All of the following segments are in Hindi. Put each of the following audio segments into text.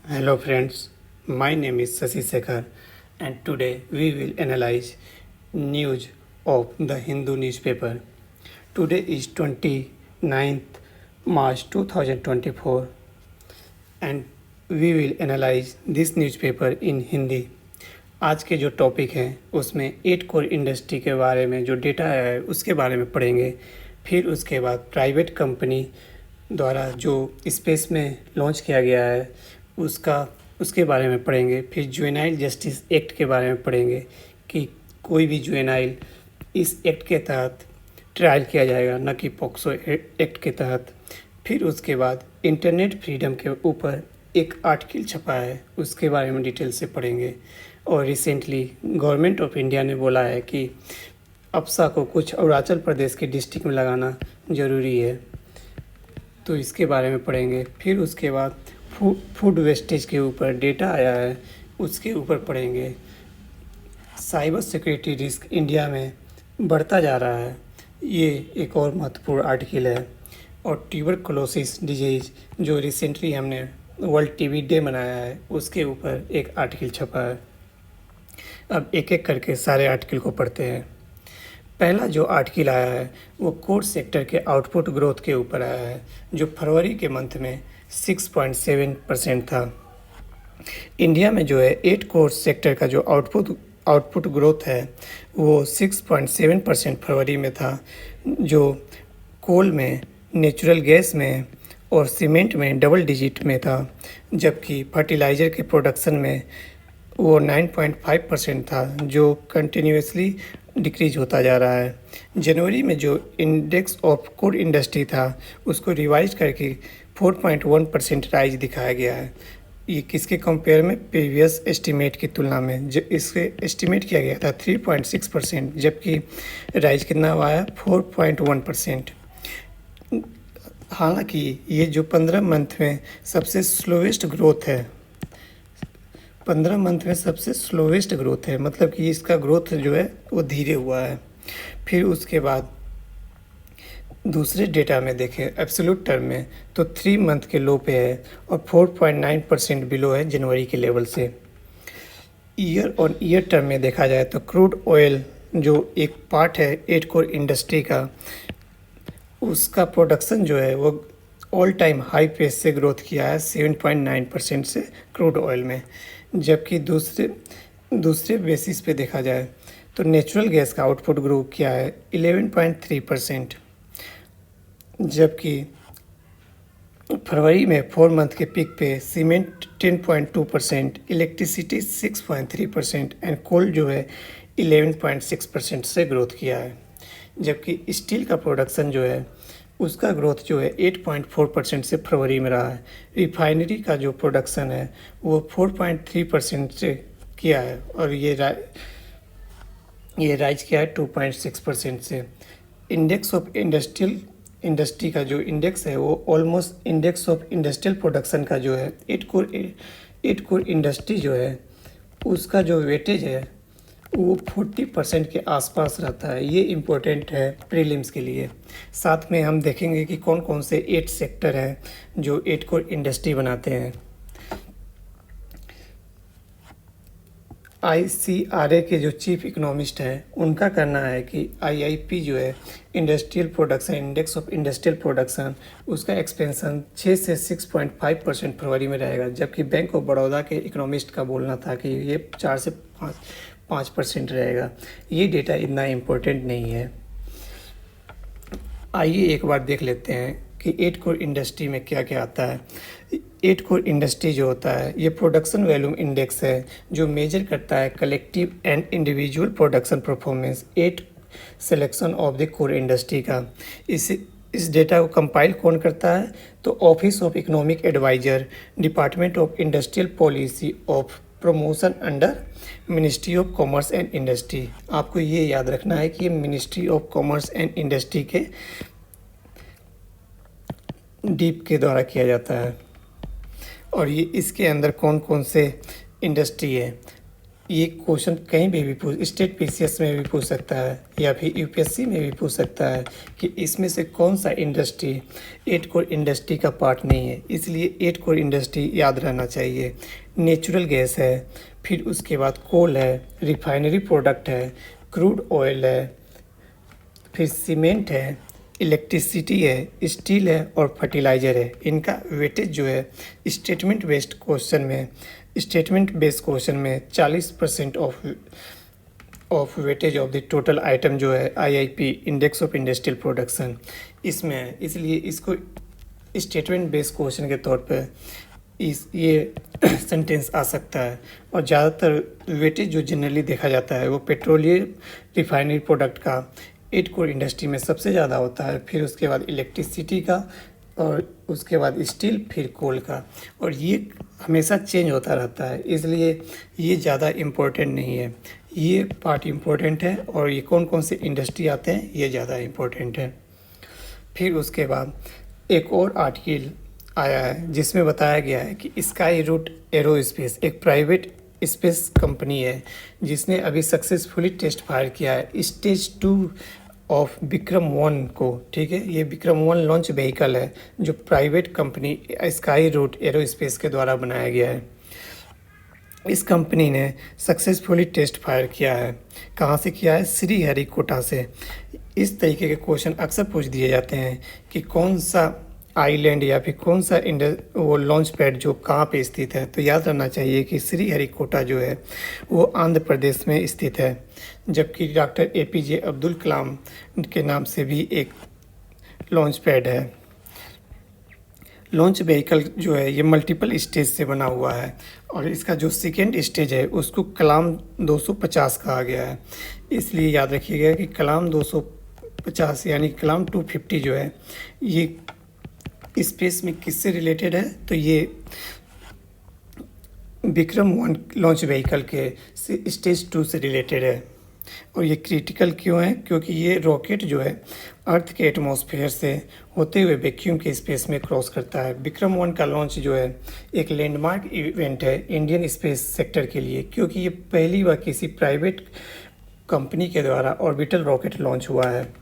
Hello friends, my name is Sasi Sekhar and today we will analyze news of the Hindu newspaper. Today is 29th March 2024 and we will analyze this newspaper in Hindi. आज के जो टॉपिक हैं उसमें 8 कोर इंडस्ट्री के बारे में जो डेटा आया है उसके बारे में पढ़ेंगे। फिर उसके बाद प्राइवेट कंपनी द्वारा जो स्पेस में लॉन्च किया गया है उसके बारे में पढ़ेंगे। फिर जुवेनाइल जस्टिस एक्ट के बारे में पढ़ेंगे कि कोई भी जुवेनाइल इस एक्ट के तहत ट्रायल किया जाएगा, न कि पॉक्सो एक्ट के तहत। फिर उसके बाद इंटरनेट फ्रीडम के ऊपर एक आर्टिकल छपा है, उसके बारे में डिटेल से पढ़ेंगे। और रिसेंटली गवर्नमेंट ऑफ इंडिया ने बोला है कि अप्सा को कुछ अरुणाचल प्रदेश के डिस्ट्रिक्ट में लगाना ज़रूरी है, तो इसके बारे में पढ़ेंगे। फिर उसके बाद फूड वेस्टेज के ऊपर डेटा आया है, उसके ऊपर पढ़ेंगे। साइबर सिक्योरिटी रिस्क इंडिया में बढ़ता जा रहा है, ये एक और महत्वपूर्ण आर्टिकल है। और ट्यूबरकुलोसिस डिजीज़ जो रिसेंटली हमने वर्ल्ड टीबी डे मनाया है, उसके ऊपर एक आर्टिकल छपा है। अब एक एक करके सारे आर्टिकल को पढ़ते हैं। पहला जो आर्टिकल आया है वो कोर सेक्टर के आउटपुट ग्रोथ के ऊपर आया है, जो फरवरी के मंथ में 6.7% था। इंडिया में जो है 8 कोर सेक्टर का जो आउटपुट ग्रोथ है वो 6.7% फरवरी में था, जो कोल में, नेचुरल गैस में और सीमेंट में डबल डिजिट में था, जबकि फर्टिलाइज़र के प्रोडक्शन में वो 9.5% था, जो कंटिन्यूसली डिक्रीज होता जा रहा है। जनवरी में जो इंडेक्स ऑफ कोर इंडस्ट्री था उसको रिवाइज करके 4.1% राइज दिखाया गया है। ये किसके कंपेयर में? प्रीवियस एस्टीमेट की तुलना में जो इसके एस्टीमेट किया गया था 3.6%, जबकि राइज कितना हुआ है? 4.1%। हालांकि ये जो 15 मंथ में सबसे स्लोवेस्ट ग्रोथ है, 15 मंथ में सबसे स्लोवेस्ट ग्रोथ है, मतलब कि इसका ग्रोथ जो है वो धीरे हुआ है। फिर उसके बाद दूसरे डेटा में देखें एब्सोल्यूट टर्म में तो 3 मंथ के लो पे है और 4.9% बिलो है जनवरी के लेवल से। ईयर ऑन ईयर टर्म में देखा जाए तो क्रूड ऑयल जो एक पार्ट है 8 कोर इंडस्ट्री का, उसका प्रोडक्शन जो है वो ऑल टाइम हाई पेस से ग्रोथ किया है 7.9% से क्रूड ऑयल में। जबकि दूसरे बेसिस पे देखा जाए तो नेचुरल गैस का आउटपुट ग्रो किया है 11.3%, जबकि फरवरी में 4 मंथ के पीक पे सीमेंट 10.2%, इलेक्ट्रिसिटी 6.3% एंड कोल जो है 11.6% से ग्रोथ किया है। जबकि स्टील का प्रोडक्शन जो है उसका ग्रोथ जो है 8.4% से फरवरी में रहा है। रिफाइनरी का जो प्रोडक्शन है वो 4.3% से किया है और ये राइज किया है 2.6% से। इंडेक्स ऑफ इंडस्ट्री का जो इंडेक्स है वो almost index of industrial production का जो है 8 कोर इंडस्ट्री जो है उसका जो वेटेज है वो 40% के आसपास रहता है। ये इम्पोर्टेंट है प्रीलिम्स के लिए। साथ में हम देखेंगे कि कौन कौन से 8 सेक्टर हैं जो 8 कोर इंडस्ट्री बनाते हैं। ICRA के जो चीफ इकोनॉमिस्ट हैं उनका कहना है कि IIP जो है industrial production, index of industrial production, उसका एक्सपेंशन 6 से 6.5% फरवरी में रहेगा, जबकि बैंक ऑफ बड़ौदा के इकोनॉमिस्ट का बोलना था कि ये 4 से 5% रहेगा। ये डेटा इतना इम्पोर्टेंट नहीं है। आइए एक बार देख लेते हैं कि 8 कोर इंडस्ट्री में क्या क्या आता है। 8 कोर इंडस्ट्री जो होता है ये प्रोडक्शन वैल्यूम इंडेक्स है जो मेजर करता है collective and individual production performance 8 selection of the core industry का। इस डेटा को कंपाइल कौन करता है? तो office of economic adviser, department of industrial policy of promotion under ministry of commerce and industry. आपको ये याद रखना है कि ये ministry of commerce and industry के डीप के द्वारा किया जाता है। और ये इसके अंदर कौन कौन से इंडस्ट्री है? ये क्वेश्चन कहीं भी पूछ, स्टेट पीसीएस में भी पूछ सकता है या फिर यूपीएससी में भी पूछ सकता है कि इसमें से कौन सा इंडस्ट्री 8 कोर इंडस्ट्री का पार्ट नहीं है। इसलिए 8 कोर इंडस्ट्री याद रहना चाहिए। नेचुरल गैस है, फिर उसके बाद कोल है, रिफाइनरी प्रोडक्ट है, क्रूड ऑयल है, फिर सीमेंट है, इलेक्ट्रिसिटी है, स्टील है और फर्टिलाइज़र है। इनका वेटेज जो है स्टेटमेंट बेस्ड क्वेश्चन में 40% of weightage of the total item जो है IIP index of industrial production इसमें है। इसलिए इसको स्टेटमेंट बेस्ड क्वेश्चन के तौर पे ये सेंटेंस आ सकता है। और ज़्यादातर वेटेज जो जनरली देखा जाता है वो पेट्रोलियम रिफाइनरी प्रोडक्ट का 8 कोर इंडस्ट्री में सबसे ज़्यादा होता है, फिर उसके बाद इलेक्ट्रिसिटी का और उसके बाद स्टील, फिर कोल का। और ये हमेशा चेंज होता रहता है, इसलिए ये ज़्यादा इम्पोर्टेंट नहीं है। ये पार्ट इम्पोर्टेंट है और ये कौन कौन से इंडस्ट्री आते हैं ये ज़्यादा इम्पोर्टेंट है। फिर उसके बाद एक और आर्टिकल आया है जिसमें बताया गया है कि स्काई रूट एरोस्पेस एक प्राइवेट स्पेस कंपनी है जिसने अभी सक्सेसफुली टेस्ट फायर किया है स्टेज 2 ऑफ विक्रम-1 को। ठीक है, ये विक्रम-1 लॉन्च व्हीकल है जो private company Skyroot Aerospace के द्वारा बनाया गया है। इस कंपनी ने सक्सेसफुली टेस्ट फायर किया है। कहाँ से किया है? श्रीहरिकोटा से। इस तरीके के क्वेश्चन अक्सर पूछ दिए जाते हैं कि कौन सा आइलैंड या फिर कौन सा वो लॉन्च पैड जो कहाँ पे स्थित है। तो याद रखना चाहिए कि श्रीहरिकोटा जो है वो आंध्र प्रदेश में स्थित है, जबकि डॉक्टर एपीजे अब्दुल कलाम के नाम से भी एक लॉन्च पैड है। लॉन्च व्हीकल जो है ये मल्टीपल स्टेज से बना हुआ है और इसका जो सेकेंड स्टेज है उसको कलाम 250 कहा गया है। इसलिए याद रखिएगा कि कलाम 250 यानी कलाम 250 जो है ये स्पेस में किससे रिलेटेड है? तो ये विक्रम-1 लॉन्च व्हीकल के स्टेज 2 से रिलेटेड है। और ये क्रिटिकल क्यों है? क्योंकि ये रॉकेट जो है अर्थ के एटमॉस्फेयर से होते हुए वैक्यूम के स्पेस में क्रॉस करता है। विक्रम-1 का लॉन्च जो है एक लैंडमार्क इवेंट है इंडियन स्पेस सेक्टर के लिए, क्योंकि ये पहली बार किसी प्राइवेट कंपनी के द्वारा ऑर्बिटल रॉकेट लॉन्च हुआ है।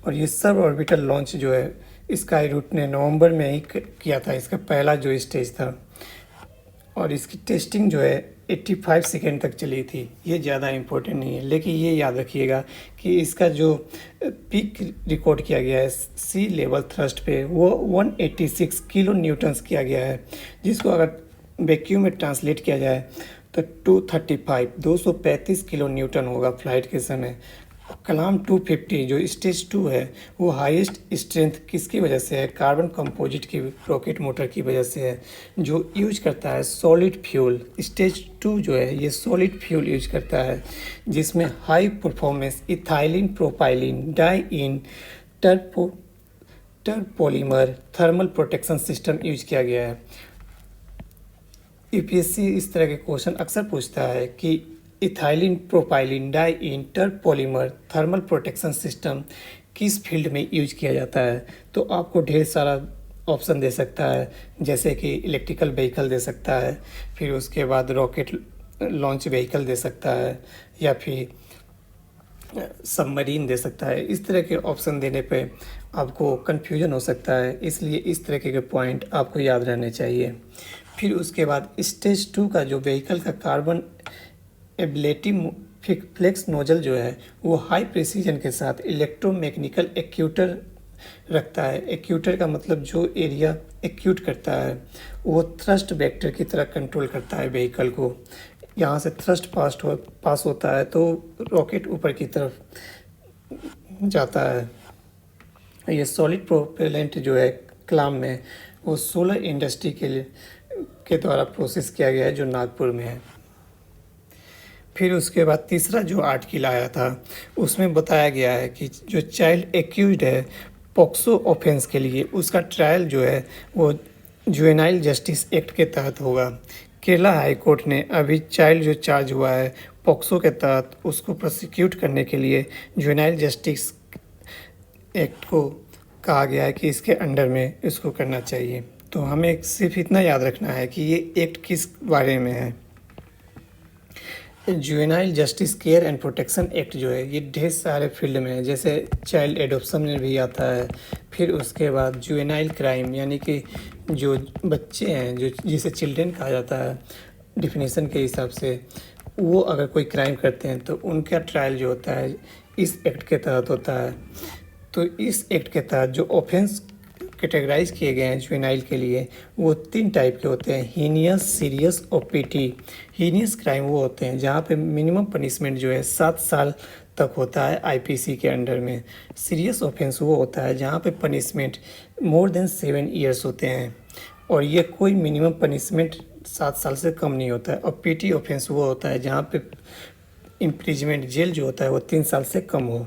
और ये सब ऑर्बिटल लॉन्च जो है स्काई रूट ने नवंबर में ही किया था, इसका पहला जो स्टेज था। और इसकी टेस्टिंग जो है 85 सेकेंड तक चली थी। ये ज़्यादा इम्पोर्टेंट नहीं है, लेकिन ये याद रखिएगा कि इसका जो पीक रिकॉर्ड किया गया है सी लेवल थ्रस्ट पे वो 186 किलो न्यूटन्स किया गया है, जिसको अगर वैक्यूम में ट्रांसलेट किया जाए तो 235 किलो न्यूटन होगा फ्लाइट के समय। कलाम 250 जो स्टेज 2 है वो हाईएस्ट स्ट्रेंथ किसकी वजह से है? Carbon composite key rocket motor की वजह से है, जो यूज करता है सॉलिड फ्यूल। स्टेज 2 जो है ये सॉलिड फ्यूल यूज करता है, जिसमें high performance ethylene propylene diene terpolymer thermal protection system use किया गया है। यूपीएससी इस तरह के क्वेश्चन अक्सर पूछता है कि ethylene propylene diene terpolymer thermal protection system किस फील्ड में यूज किया जाता है? तो आपको ढेर सारा ऑप्शन दे सकता है, जैसे कि इलेक्ट्रिकल व्हीकल दे सकता है, फिर उसके बाद रॉकेट लॉन्च व्हीकल दे सकता है, या फिर सबमरीन दे सकता है। इस तरह के ऑप्शन देने पे आपको कन्फ्यूजन हो सकता है, इसलिए इस तरह के पॉइंट आपको याद रहने चाहिए। फिर उसके बाद स्टेज 2 का जो व्हीकल का कार्बन एबिलिटी फ्लेक्स नोजल जो है वो हाई प्रिसीजन के साथ इलेक्ट्रोमैकेनिकल एक्यूटर रखता है। एक्यूटर का मतलब जो एरिया एक्यूट करता है वो थ्रस्ट वेक्टर की तरह कंट्रोल करता है व्हीकल को। यहाँ से थ्रस्ट पास होता है तो रॉकेट ऊपर की तरफ जाता है। ये सॉलिड प्रोपेलेंट जो है कलाम में वो सोलर इंडस्ट्री के द्वारा प्रोसेस किया गया है, जो नागपुर में है। फिर उसके बाद तीसरा जो आर्टिकल आया था उसमें बताया गया है कि जो चाइल्ड एक्यूज्ड है पॉक्सो ऑफेंस के लिए, उसका ट्रायल जो है वो जुवेनाइल जस्टिस एक्ट के तहत होगा। केरला हाई कोर्ट ने अभी चाइल्ड जो चार्ज हुआ है पॉक्सो के तहत उसको प्रोसिक्यूट करने के लिए जुवेनाइल जस्टिस एक्ट को कहा गया है कि इसके अंडर में इसको करना चाहिए। तो हमें सिर्फ इतना याद रखना है कि ये एक्ट किस बारे में है। Juvenile justice care and protection act जो है ये ढेर सारे फील्ड में है, जैसे चाइल्ड एडॉप्शन में भी आता है। फिर उसके बाद जुवेनाइल क्राइम यानी कि जो बच्चे हैं, जो जिसे चिल्ड्रेन कहा जाता है डिफिनीशन के हिसाब से, वो अगर कोई क्राइम करते हैं तो उनका ट्रायल जो होता है इस एक्ट के तहत होता है। तो इस एक्ट के तहत जो ऑफेंस कैटेगराइज किए गए हैं जुवेनाइल के लिए, वो 3 टाइप के होते हैं: हीनियस, सीरियस और पेटी। हीनियस क्राइम वो होते हैं जहाँ पे मिनिमम पनिशमेंट जो है 7 साल तक होता है आईपीसी के अंडर में। सीरियस ऑफेंस वो होता है जहाँ पे पनिशमेंट मोर देन 7 ईयर्स होते हैं और ये कोई मिनिमम पनिशमेंट 7 साल से कम नहीं होता है। और पेटी ऑफेंस वो होता है जहाँ पे इम्प्रिजमेंट जेल जो होता है वो 3 साल से कम हो।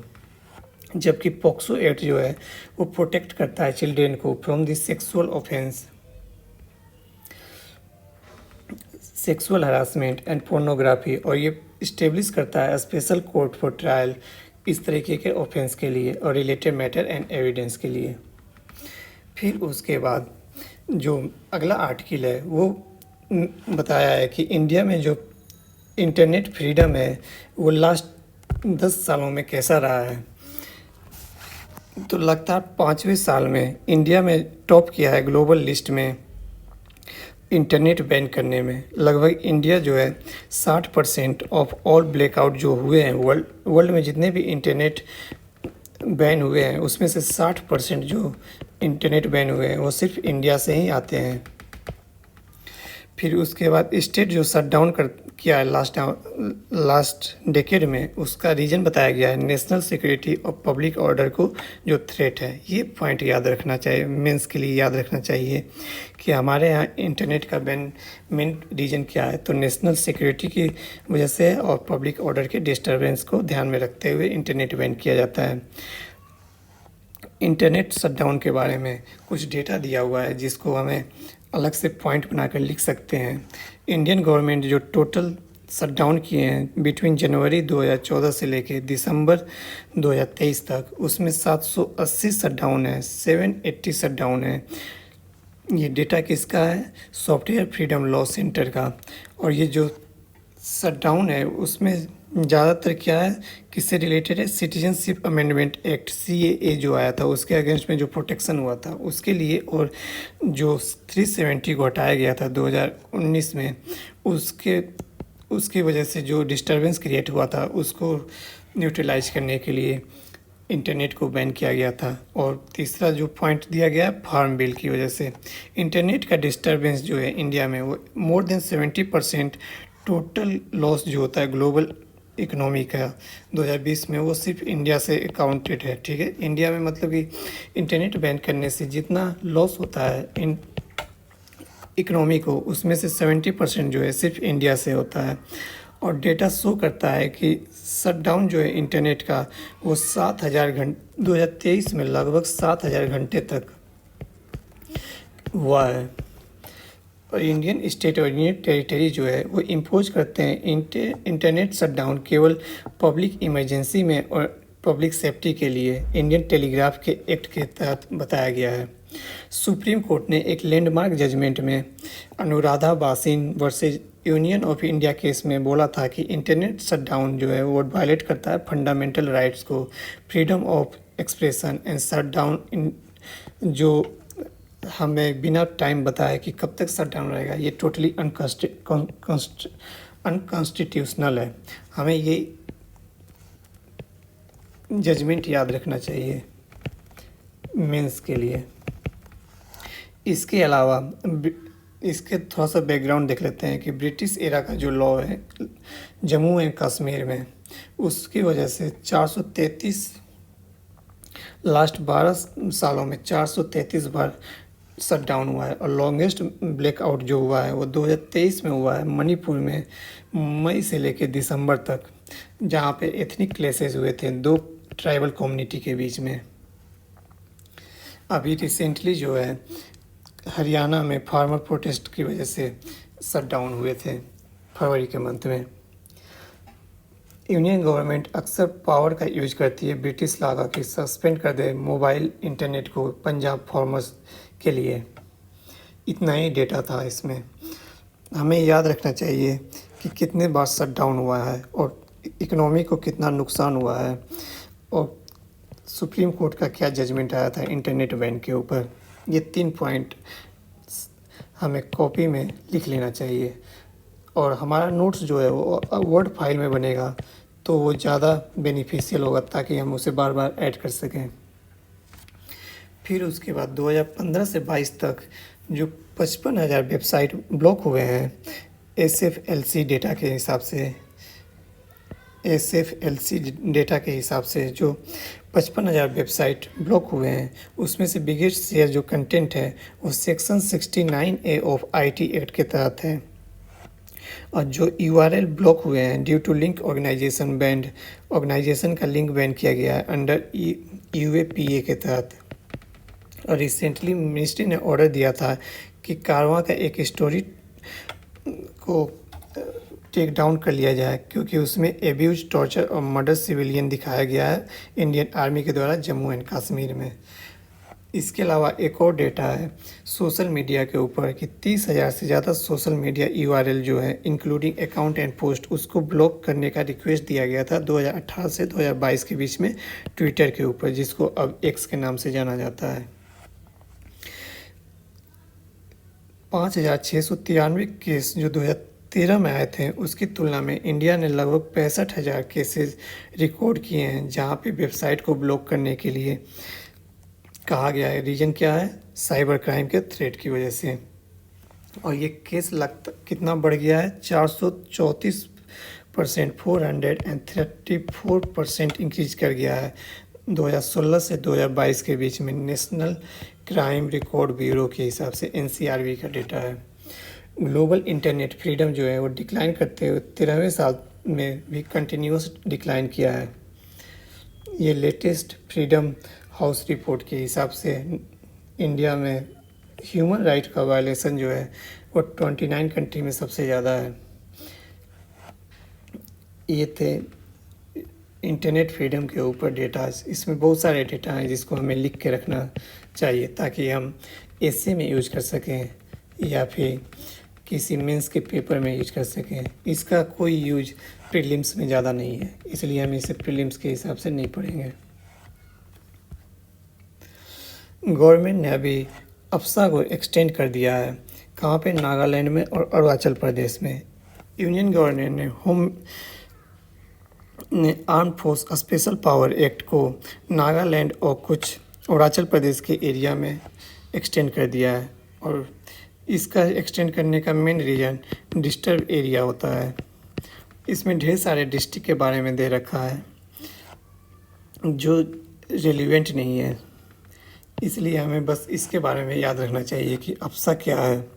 जबकि पॉक्सो एक्ट जो है वो प्रोटेक्ट करता है चिल्ड्रेन को from the sexual offence, sexual harassment and pornography, और ये इस्टेब्लिश करता है स्पेशल कोर्ट फॉर ट्रायल इस तरीके के ऑफेंस के लिए और रिलेटेड मैटर एंड एविडेंस के लिए। फिर उसके बाद जो अगला आर्टिकल है वो बताया है कि इंडिया में जो इंटरनेट फ्रीडम है वो लास्ट 10 सालों में कैसा रहा है। तो लगातार 5वें साल में इंडिया में टॉप किया है ग्लोबल लिस्ट में इंटरनेट बैन करने में। लगभग इंडिया जो है 60% ऑफ ऑल ब्लैकआउट जो हुए हैं वर्ल्ड में जितने भी इंटरनेट बैन हुए हैं उसमें से 60% जो इंटरनेट बैन हुए हैं वो सिर्फ इंडिया से ही आते हैं। फिर उसके बाद स्टेट जो शट डाउन कर किया है लास्ट डेकेड में, उसका रीज़न बताया गया है नेशनल सिक्योरिटी और पब्लिक ऑर्डर को जो थ्रेट है। ये पॉइंट याद रखना चाहिए, मेंस के लिए याद रखना चाहिए कि हमारे यहाँ इंटरनेट का बैन मेन रीज़न क्या है। तो नेशनल सिक्योरिटी की वजह से और पब्लिक ऑर्डर के डिस्टर्बेंस को ध्यान में रखते हुए इंटरनेट बैन किया जाता है। इंटरनेट शटडाउन के बारे में कुछ डेटा दिया हुआ है जिसको हमें अलग से पॉइंट बनाकर लिख सकते हैं। इंडियन गवर्नमेंट जो टोटल शटडाउन किए हैं बिटवीन जनवरी 2014 से लेके दिसंबर 2023 तक, उसमें 780 शटडाउन है, 780 शटडाउन है। ये डेटा किसका है? सॉफ्टवेयर फ्रीडम लॉ सेंटर का। और ये जो शटडाउन है उसमें ज़्यादातर क्या है, किससे रिलेटेड है? सिटीजनशिप अमेंडमेंट एक्ट CAA जो आया था उसके अगेंस्ट में जो प्रोटेक्शन हुआ था उसके लिए, और जो 370 को हटाया गया था 2019 में, उसकी वजह से जो डिस्टर्बेंस क्रिएट हुआ था उसको न्यूट्रलाइज करने के लिए इंटरनेट को बैन किया गया था। और तीसरा जो पॉइंट दिया गया है फार्म बिल की वजह से इंटरनेट का डिस्टर्बेंस जो है इंडिया में वो मोर देन 70% टोटल लॉस जो होता है ग्लोबल इकोनॉमी का 2020 में, वो सिर्फ इंडिया से अकाउंटेड है। ठीक है, इंडिया में मतलब कि इंटरनेट बैन करने से जितना लॉस होता है इन इकोनॉमी को, उसमें से 70% जो है सिर्फ इंडिया से होता है। और डेटा शो करता है कि शटडाउन जो है इंटरनेट का वो 7000 घंटे 2023 में लगभग 7000 घंटे तक हुआ है। और इंडियन स्टेट और यूनियन टेरिटरी जो है वो इम्पोज करते हैं इंटरनेट शटडाउन केवल पब्लिक इमरजेंसी में और पब्लिक सेफ्टी के लिए। इंडियन टेलीग्राफ के एक्ट के तहत बताया गया है। सुप्रीम कोर्ट ने एक लैंडमार्क जजमेंट में Anuradha basin versus union of India case में बोला था कि इंटरनेट शटडाउन जो है वो वायलेट करता है फंडामेंटल राइट्स को, freedom of expression and shutdown जो हमें बिना टाइम बताए कि कब तक शटडाउन रहेगा, ये टोटली अनकॉन्स्टिट्यूशनल है। हमें ये जजमेंट याद रखना चाहिए मेंस के लिए। इसके अलावा इसके थोड़ा सा बैकग्राउंड देख लेते हैं कि ब्रिटिश एरा का जो लॉ है जम्मू एंड कश्मीर में, उसकी वजह से 433 लास्ट 12 सालों में 433 बार शटडाउन हुआ है। और लॉन्गेस्ट ब्लैकआउट जो हुआ है वो 2023 में हुआ है मणिपुर में, मई से लेकर दिसंबर तक, जहाँ पे एथनिक क्लैशेस हुए थे 2 ट्राइबल कम्युनिटी के बीच में। अभी रिसेंटली जो है हरियाणा में फार्मर प्रोटेस्ट की वजह से शटडाउन हुए थे फरवरी के मंथ में। यूनियन गवर्नमेंट अक्सर पावर का यूज करती है ब्रिटिश लॉ का कि सस्पेंड कर दे मोबाइल इंटरनेट को पंजाब फार्मर्स के लिए। इतना ही डेटा था इसमें। हमें याद रखना चाहिए कि कितने बार शट डाउन हुआ है और इकोनॉमी को कितना नुकसान हुआ है और सुप्रीम कोर्ट का क्या जजमेंट आया था इंटरनेट बैन के ऊपर। ये 3 पॉइंट हमें कॉपी में लिख लेना चाहिए और हमारा नोट्स जो है वो वर्ड फाइल में बनेगा तो वो ज़्यादा बेनिफिशियल होगा ताकि हम उसे बार बार ऐड कर सकें। फिर उसके बाद 2015 से 22 तक जो 55,000 वेबसाइट ब्लॉक हुए हैं SFLC डेटा के हिसाब से, SFLC डेटा के हिसाब से जो 55,000 वेबसाइट ब्लॉक हुए हैं उसमें से बिगेस्ट शेयर जो कंटेंट है वो section 69A of IT act के तहत है। और जो URL ब्लॉक हुए हैं due to link organisation banned, organisation का लिंक बैन किया गया है अंडर UAPA के तहत। और रिसेंटली मिनिस्ट्री ने ऑर्डर दिया था कि कारवां का एक स्टोरी को टेक डाउन कर लिया जाए क्योंकि उसमें एब्यूज, टॉर्चर और मर्डर सिविलियन दिखाया गया है इंडियन आर्मी के द्वारा जम्मू एंड कश्मीर में। इसके अलावा एक और डेटा है सोशल मीडिया के ऊपर कि 30,000 से ज़्यादा सोशल मीडिया URL जो है इंक्लूडिंग अकाउंट एंड पोस्ट उसको ब्लॉक करने का रिक्वेस्ट दिया गया था 2018 से 2022 के बीच में ट्विटर के ऊपर, जिसको अब एक्स के नाम से जाना जाता है। 5,693 केस जो 2013 में आए थे उसकी तुलना में इंडिया ने लगभग 65,000 केसेस रिकॉर्ड किए हैं जहां पे वेबसाइट को ब्लॉक करने के लिए कहा गया है। रीजन क्या है? साइबर क्राइम के थ्रेट की वजह से। और ये केस कितना बढ़ गया है? 434%, 434% इंक्रीज कर गया है 2016 से 2022 के बीच में नेशनल क्राइम रिकॉर्ड ब्यूरो के हिसाब से, NCRB का डेटा है। ग्लोबल इंटरनेट फ्रीडम जो है वो डिक्लाइन करते हुए 13वें साल में भी कंटिन्यूस डिक्लाइन किया है। ये लेटेस्ट फ्रीडम हाउस रिपोर्ट के हिसाब से इंडिया में ह्यूमन राइट का वायलेशन जो है वो 29 कंट्री में सबसे ज़्यादा है। ये थे इंटरनेट फ्रीडम के ऊपर डेटाज। इसमें बहुत सारे डेटा हैं जिसको हमें लिख के रखना चाहिए ताकि हम ऐसे में यूज कर सकें या फिर किसी मेंस के पेपर में यूज कर सकें। इसका कोई यूज प्रीलिम्स में ज़्यादा नहीं है, इसलिए हम इसे प्रीलिम्स के हिसाब से नहीं पढ़ेंगे। गवर्नमेंट ने अभी अप्सा को एक्सटेंड कर दिया है। कहाँ पे? नागालैंड में और अरुणाचल प्रदेश में। यूनियन गवर्नमेंट ने arm force special power act को नागालैंड और कुछ अरुणाचल प्रदेश के एरिया में एक्सटेंड कर दिया है। और इसका एक्सटेंड करने का मेन रीज़न डिस्टर्ब एरिया होता है। इसमें ढेर सारे डिस्ट्रिक्ट के बारे में दे रखा है जो रिलेवेंट नहीं है, इसलिए हमें बस इसके बारे में याद रखना चाहिए कि अप्सा क्या है।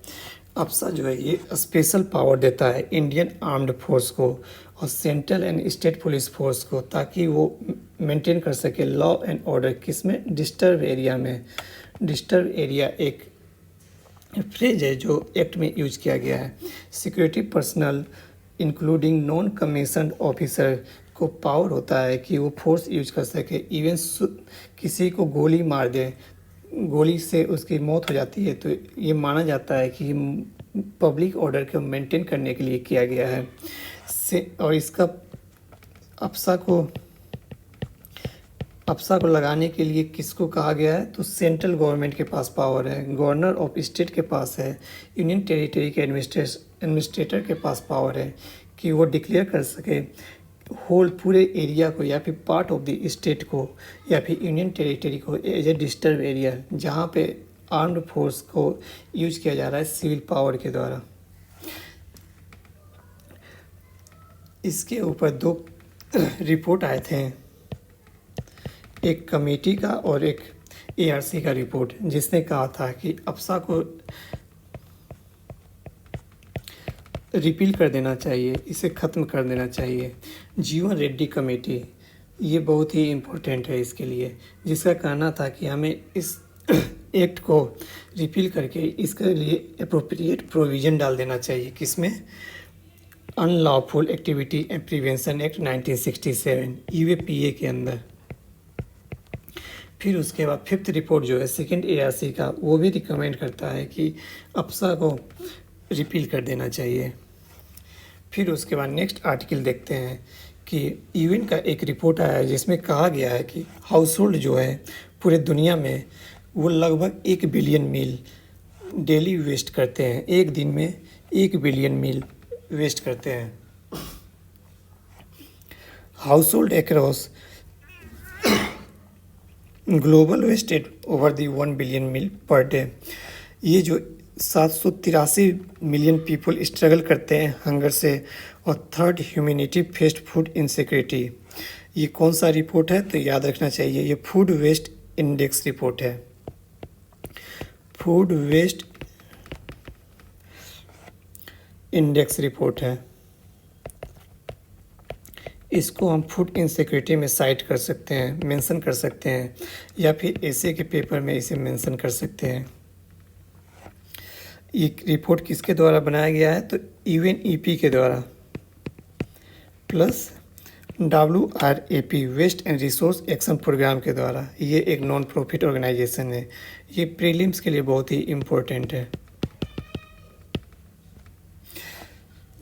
अप्सा जो है ये स्पेशल पावर देता है इंडियन आर्म्ड फोर्स को और central and state police force को ताकि वो मेंटेन कर सके लॉ एंड ऑर्डर। किसमें? डिस्टर्ब एरिया में। डिस्टर्ब एरिया एक फ्रेज है जो एक्ट में यूज किया गया है। Security personal including non commissioned officer को पावर होता है कि वो फोर्स यूज कर सके। इवन किसी को गोली मार दे, गोली से उसकी मौत हो जाती है तो ये माना जाता है कि पब्लिक ऑर्डर को मेंटेन करने के लिए किया गया है। और इसका अप्सा को लगाने के लिए किसको कहा गया है? तो सेंट्रल गवर्नमेंट के पास पावर है, गवर्नर ऑफ स्टेट के पास है, यूनियन टेरिटरी के एडमिनिस्ट्रेटर के पास पावर है कि वो डिक्लेयर कर सके होल पूरे एरिया को या फिर पार्ट ऑफ द स्टेट को या फिर यूनियन टेरिटरी को एज ए डिस्टर्ब एरिया जहाँ पे आर्म्ड फोर्स को यूज किया जा रहा है सिविल पावर के द्वारा। इसके ऊपर 2 रिपोर्ट आए थे, एक कमेटी का और एक ARC का रिपोर्ट, जिसने कहा था कि अप्सा को रिपील कर देना चाहिए, इसे ख़त्म कर देना चाहिए। जीवन रेड्डी कमेटी ये बहुत ही इम्पोर्टेंट है इसके लिए, जिसका कहना था कि हमें इस एक्ट को रिपील करके इसके लिए अप्रोप्रिएट प्रोविज़न डाल देना चाहिए। किसमें? Unlawful activity and prevention act 1967 UAPA के अंदर। फिर उसके बाद 5th रिपोर्ट जो है सेकेंड ARC का, वो भी रिकमेंड करता है कि अप्सा को रिपील कर देना चाहिए। फिर उसके बाद नेक्स्ट आर्टिकल देखते हैं कि यूएन का एक रिपोर्ट आया है जिसमें कहा गया है कि हाउस होल्ड जो है पूरे दुनिया में वो लगभग 1 बिलियन मील डेली वेस्ट करते हैं। एक दिन में 1 बिलियन मील वेस्ट करते हैं। Household across global wasted over the 1 billion meal per day. ये जो 783 मिलियन पीपल स्ट्रगल करते हैं हंगर से। और third, humanity faced food insecurity. ये कौन सा रिपोर्ट है तो याद रखना चाहिए, ये फूड वेस्ट इंडेक्स रिपोर्ट है। फूड वेस्ट इंडेक्स रिपोर्ट है। इसको हम फूड इनसिक्योरिटी में साइट कर सकते हैं, मेंशन कर सकते हैं, या फिर एसए के पेपर में इसे मेंशन कर सकते हैं। ये रिपोर्ट किसके द्वारा बनाया गया है तो यूएनईपी के द्वारा plus WRAP waste and resource action programme के द्वारा। ये एक नॉन प्रॉफिट ऑर्गेनाइजेशन है। ये प्रीलिम्स के लिए बहुत ही इम्पोर्टेंट है।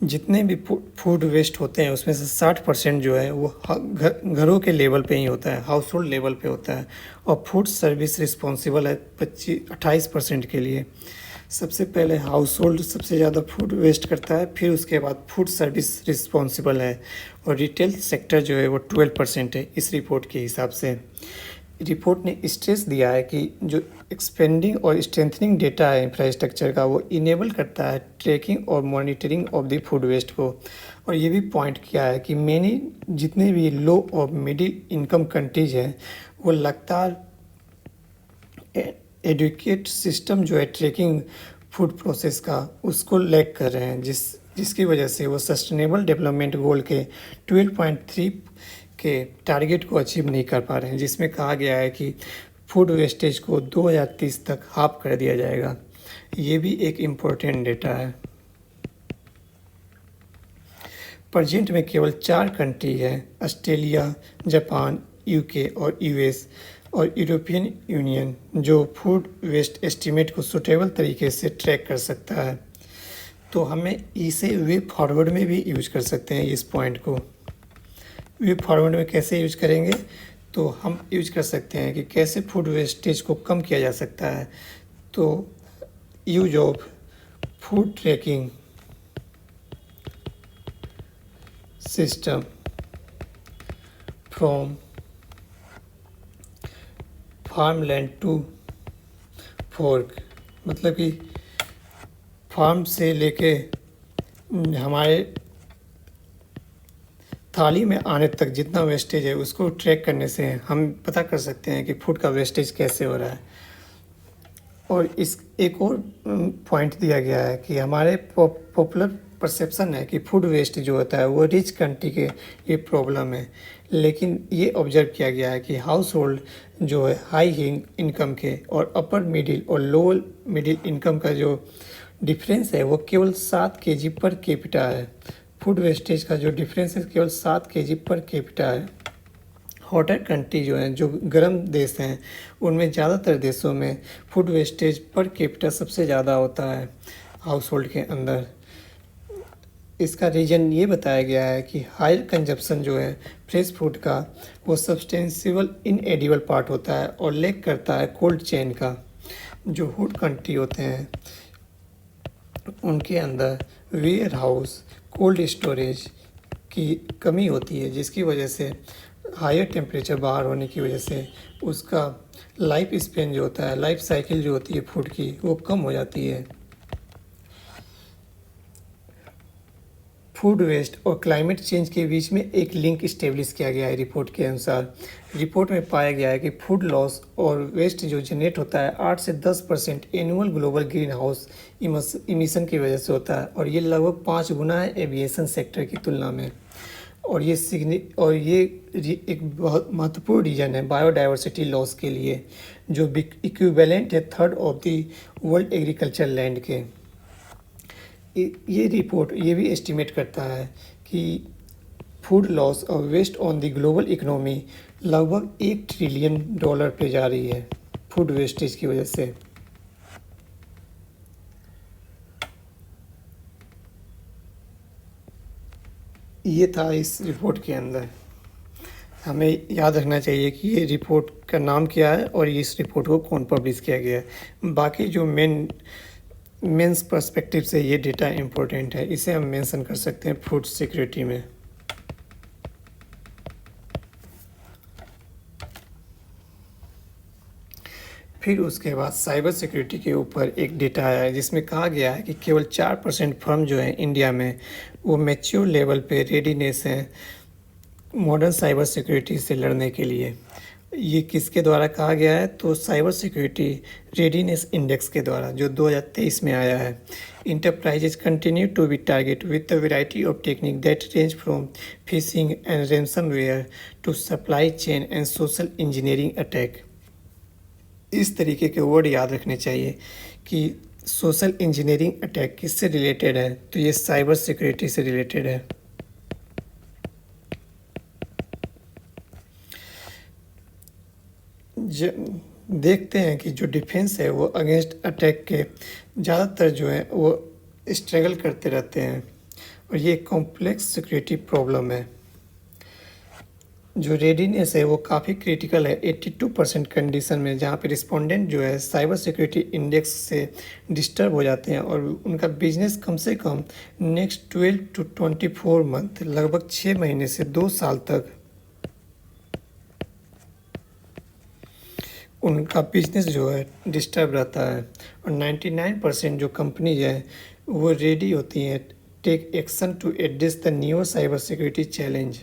जितने भी फूड वेस्ट होते हैं उसमें से 60% जो है वो घरों के लेवल पे ही होता है, हाउस होल्ड लेवल पे होता है। और फूड सर्विस रिस्पॉन्सिबल है 28% के लिए। सबसे पहले हाउस होल्ड सबसे ज़्यादा फूड वेस्ट करता है, फिर उसके बाद फूड सर्विस रिस्पॉन्सिबल है, और रिटेल सेक्टर जो है वो 12% है इस रिपोर्ट के हिसाब से। रिपोर्ट ने स्ट्रेस दिया है कि जो एक्सपेंडिंग और स्ट्रेंथनिंग डेटा है इंफ्रास्ट्रक्चर का, वो इनेबल करता है ट्रैकिंग और monitoring of the food waste को। और ये भी पॉइंट किया है कि मैंने जितने भी लो और मिडिल इनकम कंट्रीज हैं वो लगातार एडुकेट सिस्टम जो है ट्रैकिंग फूड प्रोसेस का उसको लैग कर रहे हैं, जिसकी वजह से वो सस्टेनेबल डेवलपमेंट गोल के 12.3 के टारगेट को अचीव नहीं कर पा रहे हैं, जिसमें कहा गया है कि फूड वेस्टेज को 2030 तक हाफ कर दिया जाएगा। ये भी एक इम्पोर्टेंट डेटा है। प्रेजेंट में केवल 4 कंट्री है, ऑस्ट्रेलिया, जापान, यूके और यूएस और यूरोपियन यूनियन, जो फूड वेस्ट एस्टीमेट को सूटेबल तरीके से ट्रैक कर सकता है। तो हमें इसे वे फॉरवर्ड में भी यूज कर सकते हैं। इस पॉइंट को वे फॉरवर्ड में कैसे यूज करेंगे तो हम यूज कर सकते हैं कि कैसे फूड वेस्टेज को कम किया जा सकता है। तो use of food tracking system from farmland to fork, मतलब कि फार्म से लेके हमारे थाली में आने तक जितना वेस्टेज है उसको ट्रैक करने से हम पता कर सकते हैं कि फूड का वेस्टेज कैसे हो रहा है। और इस एक और पॉइंट दिया गया है कि हमारे पॉपुलर परसेप्शन है कि फूड वेस्ट जो होता है वो रिच कंट्री के ये प्रॉब्लम है, लेकिन ये ऑब्जर्व किया गया है कि हाउस होल्ड जो है हाई इनकम के और अपर मिडिल और लोअर मिडिल इनकम का जो डिफरेंस है वो केवल 7 kg पर कैपिटा है। फूड वेस्टेज का जो डिफरेंस है केवल 7 kg पर कैपिटा है। हॉटर कंट्री जो हैं, जो गर्म देश हैं, उनमें ज़्यादातर देशों में फूड वेस्टेज पर कैपिटा सबसे ज़्यादा होता है हाउस होल्ड के अंदर। इसका रीज़न ये बताया गया है कि हायर कंजप्शन जो है फ्रेश फूड का वो सब्सटेंसिबल इनएडिबल पार्ट होता है और लैक करता है कोल्ड चेन का। जो हॉट कंट्री होते हैं उनके अंदर वेयर हाउस कोल्ड स्टोरेज की कमी होती है, जिसकी वजह से हायर टेम्परेचर बाहर होने की वजह से उसका लाइफ स्पेन जो होता है, लाइफ साइकिल जो होती है फूड की, वो कम हो जाती है। फूड वेस्ट और क्लाइमेट चेंज के बीच में एक लिंक इस्टेब्लिश किया गया है रिपोर्ट के अनुसार। रिपोर्ट में पाया गया है कि फूड लॉस और वेस्ट जो जनरेट होता है 8 से 10% annual global green house emission की वजह से होता है, और ये लगभग 5 गुना है एविएशन सेक्टर की तुलना में। और ये एक बहुत महत्वपूर्ण रीजन है बायोडाइवर्सिटी लॉस के लिए, जो इक्विवेलेंट है 1/3 of the world agriculture land के। ये रिपोर्ट ये भी एस्टिमेट करता है कि फूड लॉस और waste on the global economy लगभग $1 ट्रिलियन पे जा रही है फूड वेस्टेज की वजह से। ये था इस रिपोर्ट के अंदर। हमें याद रखना चाहिए कि ये रिपोर्ट का नाम क्या है और इस रिपोर्ट को कौन पब्लिश किया गया है। बाकी जो मेंस पर्सपेक्टिव से ये डेटा इम्पोर्टेंट है, इसे हम मेंशन कर सकते हैं फूड सिक्योरिटी में। फिर उसके बाद साइबर सिक्योरिटी के ऊपर एक डेटा आया है जिसमें कहा गया है कि केवल 4% फर्म जो है इंडिया में वो मैच्योर लेवल पे रेडीनेस है मॉडर्न साइबर सिक्योरिटी से लड़ने के लिए। ये किसके द्वारा कहा गया है? तो साइबर सिक्योरिटी रेडीनेस इंडेक्स के द्वारा, जो 2023 में आया है। Enterprises continue to be target with a variety of technique that range from phishing and ransomware to supply chain and social engineering attack. इस तरीके के वर्ड याद रखने चाहिए कि सोशल इंजीनियरिंग अटैक किससे रिलेटेड है, तो ये साइबर सिक्योरिटी से रिलेटेड है। देखते हैं कि जो डिफेंस है वो अगेंस्ट अटैक के ज़्यादातर जो है वो स्ट्रगल करते रहते हैं और ये कॉम्प्लेक्स सिक्योरिटी प्रॉब्लम है। जो रेडीनेस है वो काफ़ी क्रिटिकल है 82% कंडीशन में, जहाँ पे रिस्पोंडेंट जो है साइबर सिक्योरिटी इंडेक्स से डिस्टर्ब हो जाते हैं और उनका बिजनेस कम से कम नेक्स्ट 12 to 24 मंथ, लगभग 6 महीने से 2 साल तक उनका बिजनेस जो है डिस्टर्ब रहता है। और 99% जो कंपनीज है वो रेडी होती हैं take action to address the new cyber security challenge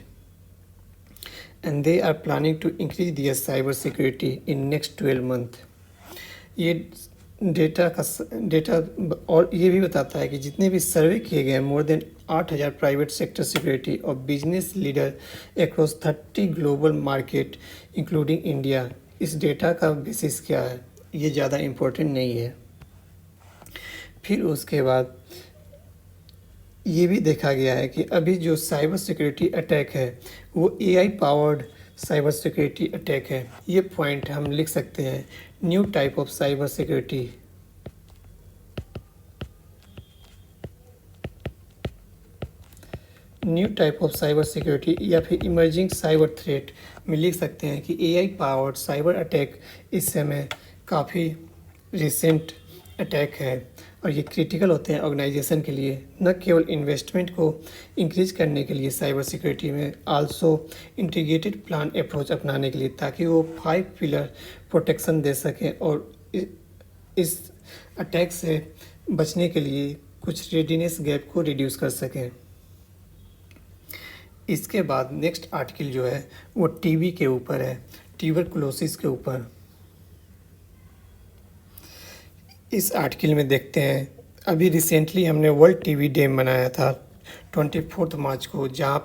and they are planning to increase their cyber security in next 12 month. ये डेटा और ये भी बताता है कि जितने भी सर्वे किए गए more than 8,000 private sector security और business leader across 30 global market including India. इस डेटा का बेसिस क्या है ये ज़्यादा इम्पोर्टेंट नहीं है। फिर उसके बाद ये भी देखा गया है कि अभी जो साइबर सिक्योरिटी अटैक है वो AI powered cyber security attack है। ये पॉइंट हम लिख सकते हैं, new type of cyber security. New type of cyber security या फिर इमर्जिंग साइबर थ्रेट में लिख सकते हैं कि एआई पावर्ड साइबर अटैक इस समय काफ़ी रिसेंट अटैक है और ये क्रिटिकल होते हैं ऑर्गेनाइजेशन के लिए, न केवल इन्वेस्टमेंट को इंक्रीज करने के लिए साइबर सिक्योरिटी में, आल्सो इंटीग्रेटेड प्लान अप्रोच अपनाने के लिए, ताकि वो 5 पिलर प्रोटेक्शन दे सकें और इस अटैक से बचने के लिए कुछ रेडीनेस गैप को रिड्यूस कर सकें। इसके बाद नेक्स्ट आर्टिकल जो है वो टीबी के ऊपर है, ट्यूबरकुलोसिस के ऊपर। इस आर्टिकल में देखते हैं, अभी रिसेंटली हमने वर्ल्ड टीबी डे मनाया था 24 मार्च को, जहाँ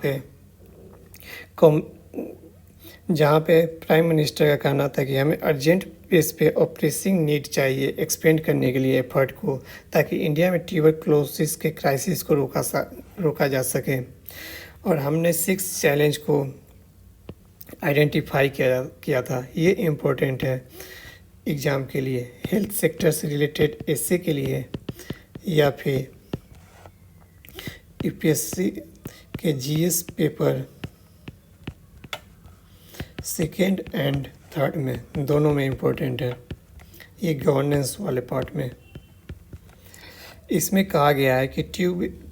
पे प्राइम मिनिस्टर का कहना था कि हमें अर्जेंट बेस पे ऑपरेसिंग नीड चाहिए एक्सपेंड करने के लिए एफर्ट को, ताकि इंडिया में ट्यूबरकुलोसिस के क्राइसिस को रोका जा सके। और हमने 6 चैलेंज को आइडेंटिफाई किया था। ये इम्पोर्टेंट है एग्ज़ाम के लिए, हेल्थ सेक्टर से रिलेटेड एसए के लिए या फिर यूपीएससी के GS paper 2nd and 3rd में, दोनों में इम्पोर्टेंट है। ये गवर्नेंस वाले पार्ट में इसमें कहा गया है कि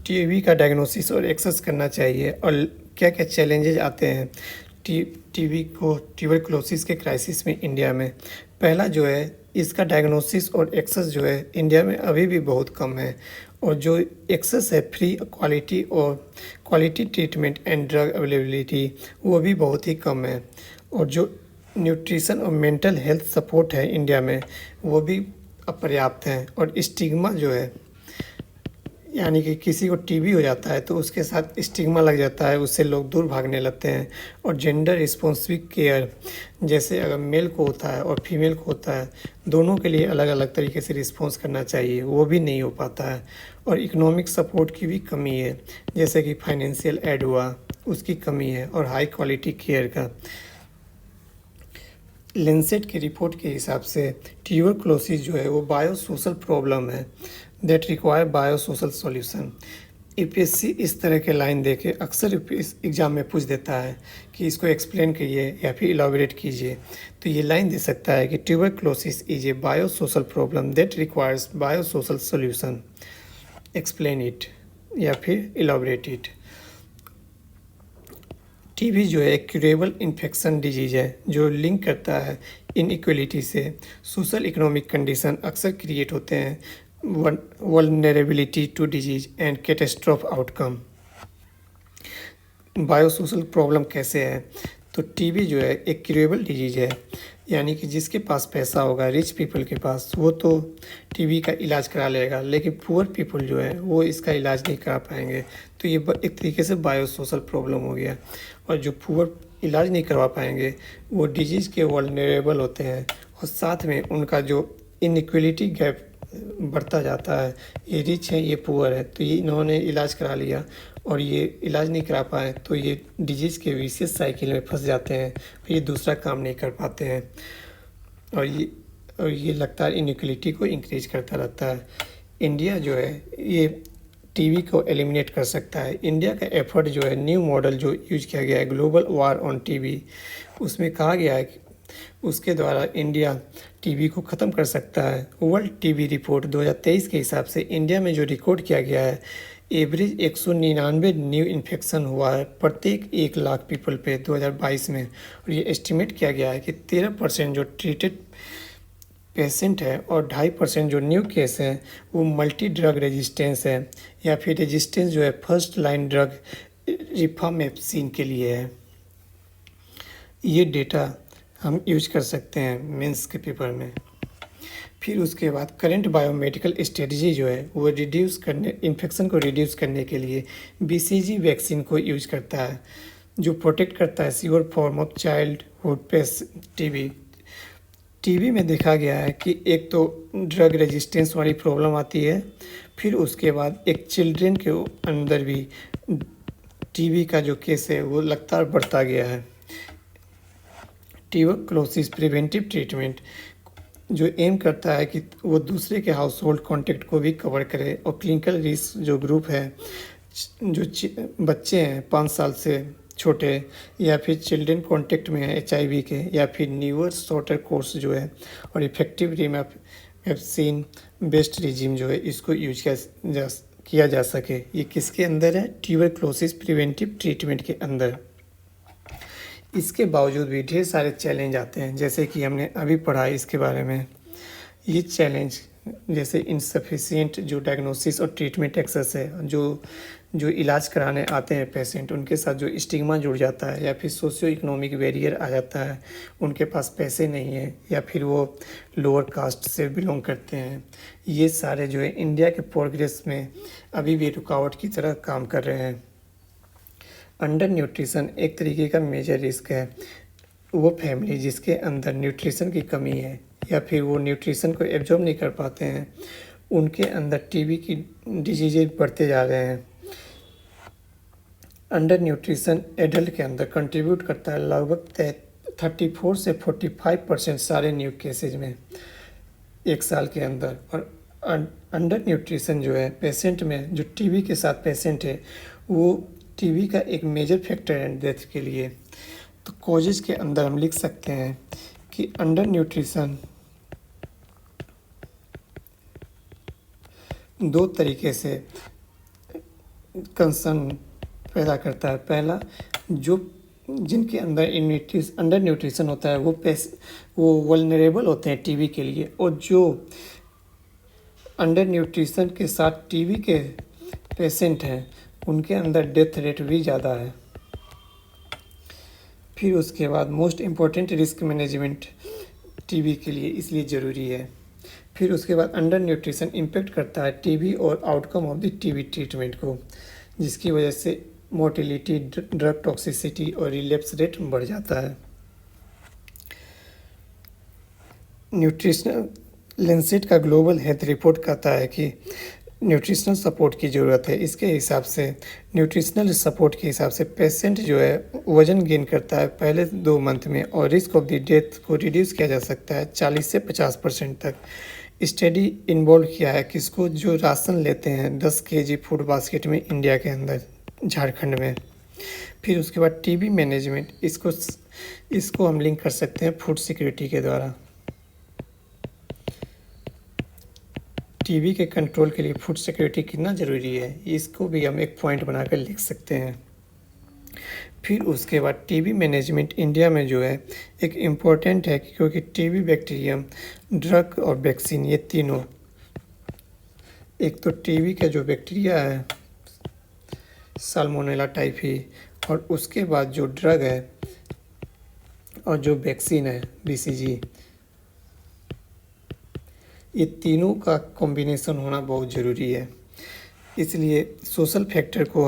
टीबी का डायग्नोसिस और एक्सेस करना चाहिए और क्या क्या चैलेंजेस आते हैं टीबी को ट्यूबरकुलोसिस के क्राइसिस में इंडिया में। पहला जो है, इसका डायग्नोसिस और एक्सेस जो है इंडिया में अभी भी बहुत कम है, और जो एक्सेस है free quality treatment and drug availability वो भी बहुत ही कम है, और जो न्यूट्रिशन और मेंटल हेल्थ सपोर्ट है इंडिया में वो भी अपर्याप्त है। और स्टिग्मा जो है, यानी कि किसी को टीबी हो जाता है तो उसके साथ स्टिग्मा लग जाता है, उससे लोग दूर भागने लगते हैं। और जेंडर रिस्पॉन्सिव केयर, जैसे अगर मेल को होता है और फीमेल को होता है, दोनों के लिए अलग अलग तरीके से रिस्पॉन्स करना चाहिए, वो भी नहीं हो पाता है। और इकोनॉमिक सपोर्ट की भी कमी है, जैसे कि फाइनेंशियल एड हुआ उसकी कमी है, और हाई क्वालिटी केयर का। लेंसेट की रिपोर्ट के हिसाब से ट्यूबरकुलोसिस जो है वो बायोसोशल प्रॉब्लम है दैट रिक्वायर बायोसोशल सॉल्यूशन। यूपीएससी इस तरह के लाइन दे के अक्सर एग्ज़ाम में पूछ देता है कि इसको एक्सप्लेन करिए या फिर इलाबोरेट कीजिए। तो ये लाइन दे सकता है कि tuberculosis is a biosocial problem that requires biosocial solution, explain it या फिर इलाबोरेट इट। टीबी जो है एक क्यूरेबल इन्फेक्शन डिजीज है जो लिंक करता है इनइक्वलिटी से। सोशल इकोनॉमिक कंडीशन अक्सर क्रिएट होते हैं vulnerability to disease and catastrophe outcome. Biosocial problem कैसे है? तो टीबी जो है एक क्यूरेबल डिजीज है, यानी कि जिसके पास पैसा होगा, रिच पीपल के पास, वो तो टीबी का इलाज करा लेगा, लेकिन पुअर पीपल जो है वो इसका इलाज नहीं करा पाएंगे। तो ये एक तरीके से बायोसोशल प्रॉब्लम हो गया। और जो पुअर इलाज नहीं करवा पाएंगे वो डिजीज़ के वल्नरेबल होते हैं, और साथ में उनका जो इनइक्वलिटी गैप बढ़ता जाता है। ये रिच है, ये पुअर है, तो ये इन्होंने इलाज करा लिया और ये इलाज नहीं करा पाए तो ये डिजीज़ के विशियस साइकिल में फंस जाते हैं, ये दूसरा काम नहीं कर पाते हैं और ये लगता है इनइक्वलिटी को इंक्रीज करता रहता है। इंडिया जो है ये टीबी को एलिमिनेट कर सकता है। इंडिया का एफर्ट जो है, न्यू मॉडल जो यूज किया गया है, ग्लोबल वार ऑन टीबी, उसमें कहा गया है कि उसके द्वारा इंडिया टीबी को ख़त्म कर सकता है। वर्ल्ड टीबी रिपोर्ट 2023 के हिसाब से इंडिया में जो रिकॉर्ड किया गया है, एवरेज 199 न्यू इन्फेक्शन हुआ है प्रत्येक 1 लाख पीपल पे 2022 में। और ये एस्टिमेट किया गया है कि 13% जो ट्रीटेड पेशेंट है और 2.5% जो न्यू केस है वो मल्टी ड्रग रेजिस्टेंस है, या फिर रेजिस्टेंस जो है फर्स्ट लाइन ड्रग रिफामेप्सिन के लिए है। ये डेटा हम यूज कर सकते हैं मेंस के पेपर में। फिर उसके बाद करंट बायोमेडिकल स्ट्रेटजी जो है वो इन्फेक्शन को रिड्यूस करने के लिए बीसीजी वैक्सीन को यूज करता है, जो प्रोटेक्ट करता है severe form of childhood TB में देखा गया है कि एक तो ड्रग रेजिस्टेंस वाली प्रॉब्लम आती है, फिर उसके बाद एक चिल्ड्रेन के अंदर भी टीबी का जो केस है वो लगातार बढ़ता गया है। ट्यूबरक्लोसिस प्रिवेंटिव ट्रीटमेंट जो एम करता है कि वो दूसरे के हाउस होल्ड कॉन्टेक्ट को भी कवर करे, और क्लिनिकल रिस्क जो ग्रुप है, जो बच्चे हैं 5 साल से छोटे, या फिर चिल्ड्रन कॉन्टेक्ट में है HIV के, या फिर न्यूअर शॉर्टर कोर्स जो है, और इफेक्टिव वैक्सीन बेस्ड रिजीम जो है इसको यूज किया जा सके। ये किसके अंदर है? ट्यूबरक्लोसिस प्रिवेंटिव ट्रीटमेंट के अंदर। इसके बावजूद भी ढेर सारे चैलेंज आते हैं, जैसे कि हमने अभी पढ़ा इसके बारे में। ये चैलेंज जैसे इनसफिशिएंट जो डायग्नोसिस और ट्रीटमेंट एक्सेस है, जो इलाज कराने आते हैं पेशेंट, उनके साथ जो स्टिग्मा जुड़ जाता है, या फिर सोशियो इकोनॉमिक बैरियर आ जाता है, उनके पास पैसे नहीं है, या फिर वो लोअर कास्ट से बिलोंग करते हैं। ये सारे जो है इंडिया के प्रोग्रेस में अभी भी रुकावट की तरह काम कर रहे हैं। अंडर न्यूट्रिशन एक तरीके का मेजर रिस्क है। वो फैमिली जिसके अंदर न्यूट्रिशन की कमी है, या फिर वो न्यूट्रिशन को एब्जॉर्ब नहीं कर पाते हैं, उनके अंदर टीबी की डिजीज़ बढ़ते जा रहे हैं। अंडर न्यूट्रिशन एडल्ट के अंदर कंट्रीब्यूट करता है लगभग 34 से 45% सारे न्यू केसेज में 1 साल के अंदर। और अंडर न्यूट्रिशन जो है पेशेंट में, जो टीबी के साथ पेशेंट है, वो टीबी का एक मेजर फैक्टर है डेथ के लिए। तो कॉजेज के अंदर हम लिख सकते हैं कि अंडर न्यूट्रिशन 2 तरीके से कंसर्न पैदा करता है। पहला, जो जिनके अंदर अंडर न्यूट्रिशन होता है वो वल्नरेबल होते हैं टीबी के लिए, और जो अंडर न्यूट्रिशन के साथ टीबी के पेशेंट हैं उनके अंदर डेथ रेट भी ज़्यादा है। फिर उसके बाद most important risk management TB के लिए इसलिए ज़रूरी है। फिर उसके बाद अंडर न्यूट्रिशन इम्पेक्ट करता है टीबी और outcome of the TB treatment को, जिसकी वजह से मोर्टेलिटी, ड्रग टॉक्सिसिटी और रिलेप्स रेट बढ़ जाता है। न्यूट्रिशनल लेंसेट का ग्लोबल हेल्थ रिपोर्ट कहता है कि न्यूट्रिशनल सपोर्ट की ज़रूरत है। इसके हिसाब से न्यूट्रिशनल सपोर्ट के हिसाब से पेशेंट जो है वज़न गेन करता है पहले 2 मंथ में, और रिस्क ऑफ द डेथ को रिड्यूस किया जा सकता है 40 से 50% तक। स्टडी इन्वॉल्व किया है किसको, जो राशन लेते हैं 10 केजी फूड बास्केट में इंडिया के अंदर, झारखंड में। फिर उसके बाद टीबी मैनेजमेंट, इसको हम लिंक कर सकते हैं फूड सिक्योरिटी के द्वारा। टीबी के कंट्रोल के लिए फूड सिक्योरिटी कितना ज़रूरी है, इसको भी हम एक पॉइंट बनाकर लिख सकते हैं। फिर उसके बाद टीबी मैनेजमेंट इंडिया में जो है एक इम्पोर्टेंट है, क्योंकि टीबी बैक्टीरियम, ड्रग और वैक्सीन, ये तीनों, एक तो टीबी का जो बैक्टीरिया है साल्मोनेला टाइफी, और उसके बाद जो ड्रग है और जो वैक्सीन है बीसीजी, ये तीनों का कॉम्बिनेशन होना बहुत ज़रूरी है। इसलिए सोशल फैक्टर को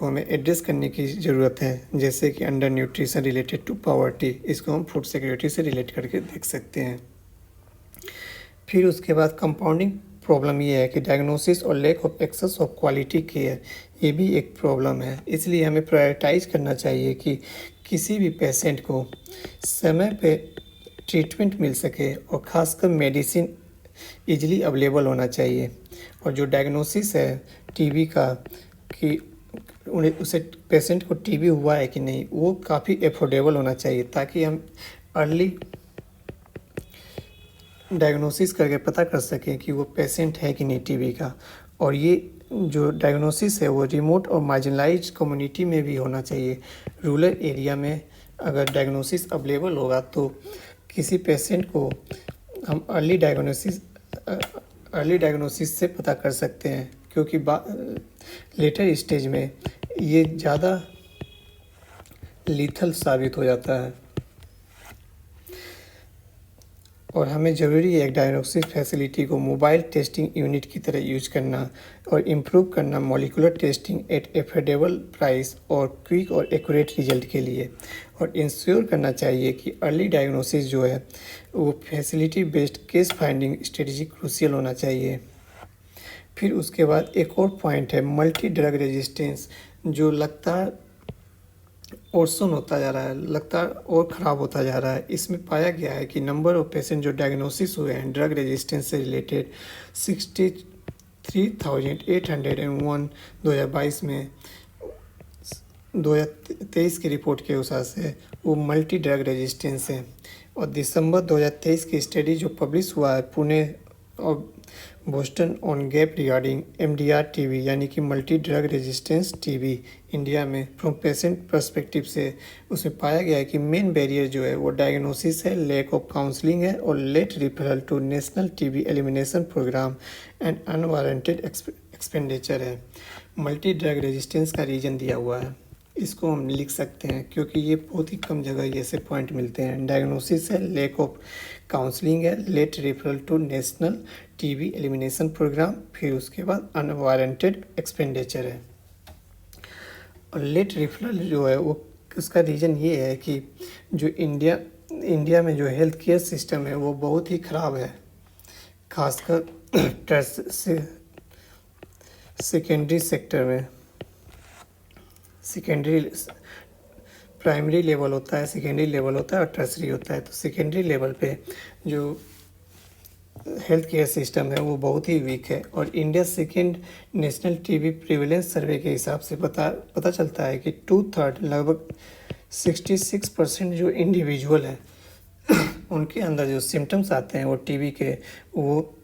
हमें एड्रेस करने की ज़रूरत है, जैसे कि under nutrition related to poverty, इसको हम फूड सिक्योरिटी से रिलेट करके देख सकते हैं। फिर उसके बाद कंपाउंडिंग प्रॉब्लम ये है कि डायग्नोसिस और lack of access of quality care, ये भी एक प्रॉब्लम है। इसलिए हमें प्रायोरिटाइज करना चाहिए कि किसी भी पेशेंट को समय पे ट्रीटमेंट मिल सके, और ख़ासकर मेडिसिन इजीली अवेलेबल होना चाहिए। और जो डायग्नोसिस है टीबी का, कि उसे पेशेंट को टीबी हुआ है कि नहीं, वो काफ़ी एफोर्डेबल होना चाहिए, ताकि हम अर्ली डायग्नोसिस करके पता कर सकें कि वो पेशेंट है कि नहीं टीबी का। और ये जो डायग्नोसिस है वो रिमोट और मार्जिनलाइज्ड कम्युनिटी में भी होना चाहिए। रूरल एरिया में अगर डायग्नोसिस अवेलेबल होगा तो किसी पेशेंट को हम अर्ली डायग्नोसिस से पता कर सकते हैं, क्योंकि लेटर स्टेज में ये ज़्यादा लीथल साबित हो जाता है। और हमें ज़रूरी है एक डायग्नोस्टिक फैसिलिटी को मोबाइल टेस्टिंग यूनिट की तरह यूज करना, और इम्प्रूव करना molecular testing at affordable price और क्विक और एक्यूरेट रिजल्ट के लिए। और इंश्योर करना चाहिए कि अर्ली डायग्नोसिस जो है वो facility based case finding strategy crucial होना चाहिए। फिर उसके बाद एक और पॉइंट है मल्टी ड्रग रेजिस्टेंस, जो लगातार वर्सन होता जा रहा है, लगातार और ख़राब होता जा रहा है। इसमें पाया गया है कि नंबर ऑफ पेशेंट जो डायग्नोसिस हुए हैं ड्रग रेजिस्टेंस से रिलेटेड 63,801 2022 में, 2023 की रिपोर्ट के अनुसार से वो मल्टी ड्रग रेजिस्टेंस है। और दिसंबर 2023 की स्टडी जो पब्लिश हुआ है पुणे और Boston on gap regarding MDR TB, यानी कि multi drug resistance TB India में फ्रॉम पेशेंट पर्सपेक्टिव से, उसमें पाया गया है कि मेन बैरियर जो है वो डायग्नोसिस है, लैक ऑफ काउंसलिंग है, और late referral to national TB elimination programme and unwarranted expenditure है। मल्टी ड्रग रेजिस्टेंस का रीजन दिया हुआ है, इसको हम लिख सकते हैं, क्योंकि ये बहुत ही कम जगह ऐसे पॉइंट मिलते हैं। डायग्नोसिस है, लैक ऑफ काउंसलिंग है, late referral to national TB elimination programme, फिर उसके बाद अनवारंटेड एक्सपेंडिचर है। और लेट रेफरल जो है वो उसका रीज़न ये है कि जो इंडिया में जो हेल्थ केयर सिस्टम है वो बहुत ही ख़राब है, खासकर सेकेंडरी सेक्टर में। प्राइमरी लेवल होता है, सेकेंडरी लेवल होता है और टर्सरी होता है। तो सेकेंडरी लेवल पे जो हेल्थ केयर सिस्टम है वो बहुत ही वीक है। और India second national TB prevalence survey के हिसाब से पता चलता है कि 2/3 लगभग 66% जो इंडिविजुअल है उनके अंदर जो सिम्टम्स आते हैं वो टीबी के, वो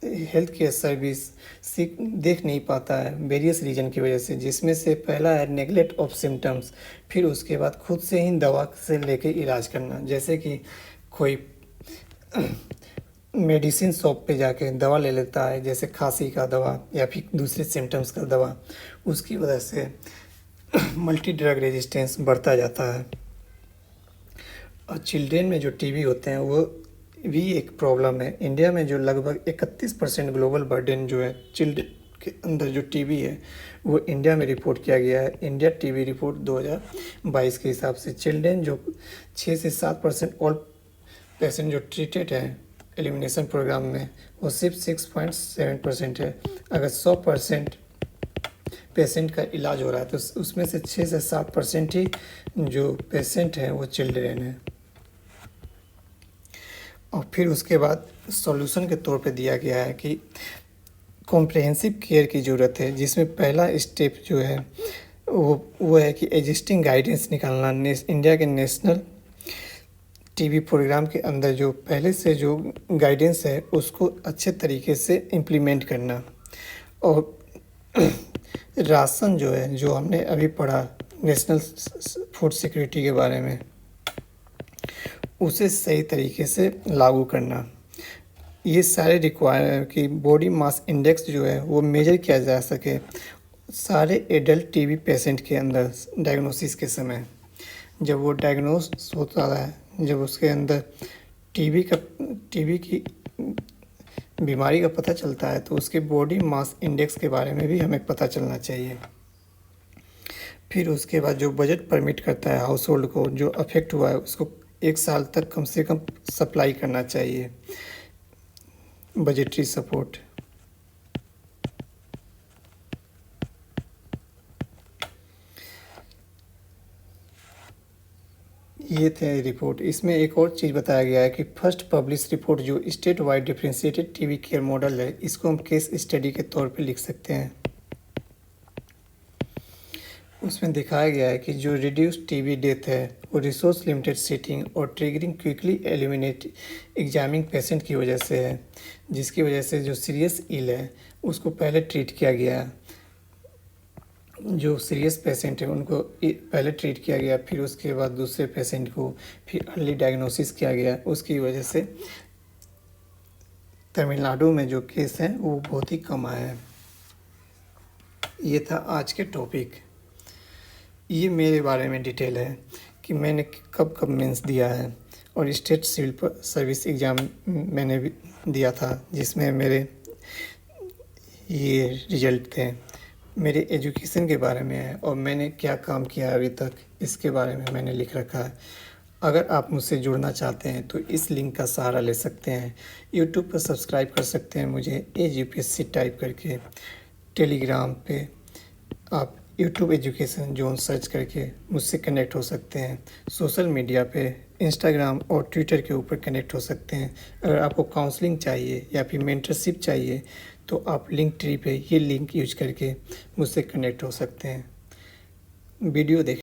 हेल्थ केयर सर्विस देख नहीं पाता है वेरियस रीजन की वजह से, जिसमें से पहला है नेगलेक्ट ऑफ सिम्टम्स। फिर उसके बाद खुद से ही दवा से लेके इलाज करना, जैसे कि कोई मेडिसिन शॉप पे जाके दवा ले लेता है, जैसे खांसी का दवा या फिर दूसरे सिम्टम्स का दवा, उसकी वजह से मल्टी ड्रग रेजिस्टेंस बढ़ता जाता है। और चिल्ड्रेन में जो टीबी होते हैं वो भी एक प्रॉब्लम है। इंडिया में जो लगभग 31% ग्लोबल बर्डन जो है चिल्ड्रेन के अंदर जो टीबी है वो इंडिया में रिपोर्ट किया गया है। इंडिया टीबी रिपोर्ट 2022 के हिसाब से चिल्ड्रेन जो 6 से 7% ऑल पेशेंट जो ट्रीटेड हैं एलिमिनेशन प्रोग्राम में, वो सिर्फ 6.7% है। अगर 100% पेशेंट का इलाज हो रहा है तो उसमें से 6 से 7% ही जो पेशेंट हैं वो चिल्ड्रेन हैं। और फिर उसके बाद सॉल्यूशन के तौर पे दिया गया है कि कॉम्प्रिहेंसिव केयर की ज़रूरत है, जिसमें पहला स्टेप जो है वो है कि एग्जिस्टिंग गाइडेंस निकालना। इंडिया के नेशनल टीवी प्रोग्राम के अंदर जो पहले से जो गाइडेंस है उसको अच्छे तरीके से इम्प्लीमेंट करना। और राशन जो है, जो हमने अभी पढ़ा नेशनल फूड सिक्योरिटी के बारे में, उसे सही तरीके से लागू करना। ये सारे रिक्वायर कि बॉडी मास इंडेक्स जो है वो मेजर किया जा सके सारे एडल्ट टीबी पेशेंट के अंदर डायग्नोसिस के समय। जब वो डायग्नोस होता है, जब उसके अंदर टीबी की बीमारी का पता चलता है, तो उसके बॉडी मास इंडेक्स के बारे में भी हमें पता चलना चाहिए। फिर उसके बाद जो बजट परमिट करता है हाउस होल्ड को, जो अफेक्ट हुआ है उसको 1 साल तक कम से कम सप्लाई करना चाहिए बजटरी सपोर्ट। ये थे रिपोर्ट। इसमें एक और चीज़ बताया गया है कि फर्स्ट पब्लिश रिपोर्ट जो state wide differentiated TB care model है, इसको हम केस स्टडी के तौर पे लिख सकते हैं। उसमें दिखाया गया है कि जो रिड्यूस टीबी डेथ है वो रिसोर्स लिमिटेड सेटिंग और triggering quickly eliminate examining patient की वजह से है, जिसकी वजह से जो सीरियस इल है उसको पहले ट्रीट किया गया। जो सीरियस पेशेंट है उनको पहले ट्रीट किया गया, फिर उसके बाद दूसरे पेशेंट को फिर अर्ली डायग्नोसिस किया गया। उसकी वजह से तमिलनाडु में जो केस हैं वो बहुत ही कम आए हैं। ये था आज के टॉपिक। ये मेरे बारे में डिटेल है कि मैंने कब कब मेंस दिया है, और स्टेट सिविल सर्विस एग्ज़ाम मैंने भी दिया था जिसमें मेरे ये रिजल्ट थे। मेरे एजुकेशन के बारे में है और मैंने क्या काम किया अभी तक, इसके बारे में मैंने लिख रखा है। अगर आप मुझसे जुड़ना चाहते हैं तो इस लिंक का सहारा ले सकते हैं। यूट्यूब पर सब्सक्राइब कर सकते हैं मुझे एज यूपीएससी टाइप करके। टेलीग्राम पे आप यूट्यूब एजुकेशन जोन सर्च करके मुझसे कनेक्ट हो सकते हैं। सोशल मीडिया पे इंस्टाग्राम और ट्विटर के ऊपर कनेक्ट हो सकते हैं। अगर आपको काउंसलिंग चाहिए या फिर मेंटरशिप चाहिए तो आप लिंक ट्री पे ये लिंक यूज करके मुझसे कनेक्ट हो सकते हैं। वीडियो देख